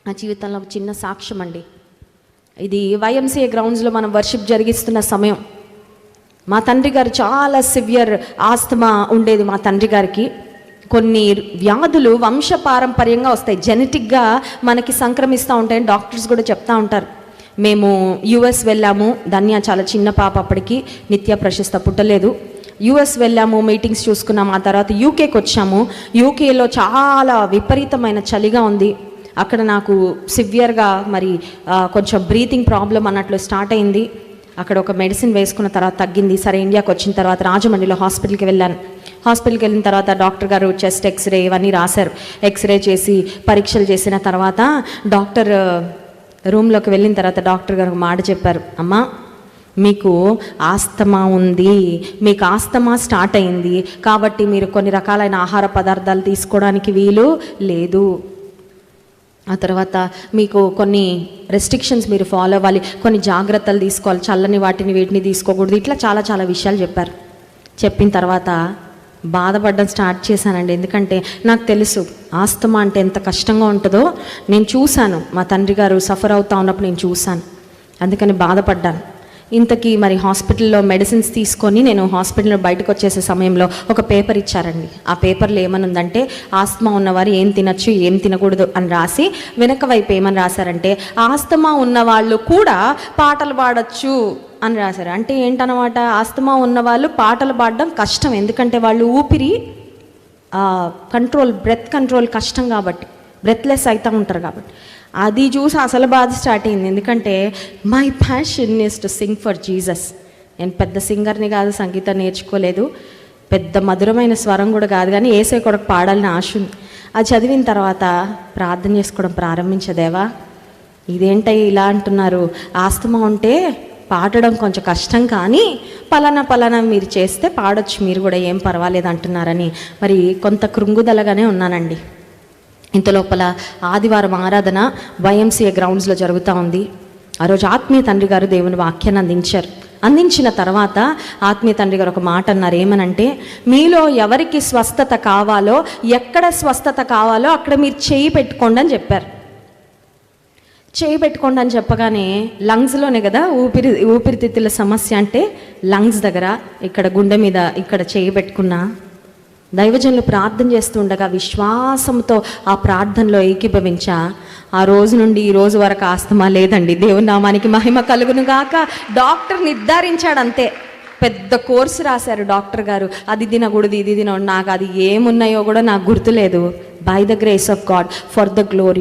నా జీవితంలో ఒక చిన్న సాక్ష్యం అండి. ఇది వైఎంసీఏ గ్రౌండ్స్లో మనం వర్షిప్ జరిగిస్తున్న సమయం. మా తండ్రి గారు చాలా సివియర్ ఆస్తమా ఉండేది. మా తండ్రి గారికి కొన్ని వ్యాధులు వంశపారంపర్యంగా వస్తాయి, జెనెటిక్గా మనకి సంక్రమిస్తూ ఉంటాయని డాక్టర్స్ కూడా చెప్తా ఉంటారు. మేము యుఎస్ వెళ్ళాము. ధన్య చాలా చిన్న పాప, అప్పటికి నిత్య ప్రశస్త పుట్టలేదు. యుఎస్ వెళ్ళాము, మీటింగ్స్ చూసుకున్నాము. ఆ తర్వాత యూకేకి వచ్చాము. యూకేలో చాలా విపరీతమైన చలిగా ఉంది. అక్కడ నాకు సివియర్గా మరి కొంచెం బ్రీతింగ్ ప్రాబ్లం అన్నట్లు స్టార్ట్ అయింది. అక్కడ ఒక మెడిసిన్ వేసుకున్న తర్వాత తగ్గింది. సరే, ఇండియాకి వచ్చిన తర్వాత రాజమండ్రిలో హాస్పిటల్కి వెళ్ళాను. హాస్పిటల్కి వెళ్ళిన తర్వాత డాక్టర్ గారు చెస్ట్ ఎక్స్రే ఇవన్నీ రాశారు. ఎక్స్రే చేసి పరీక్షలు చేసిన తర్వాత డాక్టర్ రూమ్లోకి వెళ్ళిన తర్వాత డాక్టర్ గారు ఒక మాట చెప్పారు. అమ్మా, మీకు ఆస్తమా ఉంది, మీకు ఆస్తమా స్టార్ట్ అయింది, కాబట్టి మీరు కొన్ని రకాలైన ఆహార పదార్థాలు తీసుకోవడానికి వీలు లేదు. ఆ తర్వాత మీకు కొన్ని రెస్ట్రిక్షన్స్ మీరు ఫాలో అవ్వాలి, కొన్ని జాగ్రత్తలు తీసుకోవాలి, చల్లని వాటిని వీటిని తీసుకోకూడదు, ఇట్లా చాలా చాలా విషయాలు చెప్పారు. చెప్పిన తర్వాత బాధపడడం స్టార్ట్ చేశానండి. ఎందుకంటే నాకు తెలుసు ఆస్తమా అంటే ఎంత కష్టంగా ఉంటుందో. నేను చూశాను, మా తండ్రి గారు సఫర్ అవుతా ఉన్నప్పుడు నేను చూశాను. అందుకని బాధపడ్డాను. ఇంతకీ మరి హాస్పిటల్లో మెడిసిన్స్ తీసుకొని నేను హాస్పిటల్లో బయటకు వచ్చేసే సమయంలో ఒక పేపర్ ఇచ్చారండి. ఆ పేపర్లో ఏమనుందంటే ఆస్తమా ఉన్నవారు ఏం తినచ్చు, ఏం తినకూడదు అని రాసి వెనక వైపు ఏమని రాశారంటే ఆస్తమా ఉన్నవాళ్ళు కూడా పాటలు పాడచ్చు అని రాశారు. అంటే ఏంటన్నమాట, ఆస్తమా ఉన్నవాళ్ళు పాటలు పాడడం కష్టం, ఎందుకంటే వాళ్ళు ఊపిరి బ్రెత్ కంట్రోల్ కష్టం కాబట్టి, బ్రెత్లెస్ అవుతూ ఉంటారు కాబట్టి. అది చూసి అసలు బాధ స్టార్ట్ అయింది. ఎందుకంటే my passion is to sing for Jesus. నేను పెద్ద సింగర్ని కాదు, సంగీతం నేర్చుకోలేదు, పెద్ద మధురమైన స్వరం కూడా కాదు, కానీ ఏసై కొరకు పాడాలని ఆశ ఉంది. అది చదివిన తర్వాత ప్రార్థన చేసుకోవడం ప్రారంభించదేవా, ఇదేంటయ్యి ఇలా అంటున్నారు, ఆస్తమా ఉంటే పాడడం కొంచెం కష్టం, కానీ పలానా మీరు చేస్తే పాడొచ్చు, మీరు కూడా ఏం పర్వాలేదు అంటున్నారని మరి కొంత కృంగుదలగానే ఉన్నానండి. ఇంతలోపల ఆదివారం ఆరాధన వైఎంసీఏ గ్రౌండ్స్లో జరుగుతూ ఉంది. ఆ రోజు ఆత్మీయ తండ్రి గారు దేవుని వాక్యాన్ని అందించారు. అందించిన తర్వాత ఆత్మీయ తండ్రి గారు ఒక మాట అన్నారు. ఏమనంటే, మీలో ఎవరికి స్వస్థత కావాలో, ఎక్కడ స్వస్థత కావాలో అక్కడ మీరు చేయి పెట్టుకోండి అని చెప్పారు. చేయి పెట్టుకోండి అని చెప్పగానే లంగ్స్లోనే కదా ఊపిరితిత్తుల సమస్య అంటే లంగ్స్ దగ్గర, ఇక్కడ గుండె మీద ఇక్కడ చేయి పెట్టుకున్నా. దైవజనులు ప్రార్థన చేస్తూ ఉండగా విశ్వాసంతో ఆ ప్రార్థనలో ఏకీభవించా. ఆ రోజు నుండి ఈ రోజు వరకు ఆస్తమా లేదండి. దేవుని నామానికి మహిమ కలుగును గాక. డాక్టర్ నిర్ధారించాడు అంతే. పెద్ద కోర్సు రాశారు డాక్టర్ గారు, అది తినకూడదు ఇది తినకూడదు. నాకు అది ఏమున్నాయో కూడా నాకు గుర్తులేదు. By the grace of God, for the glory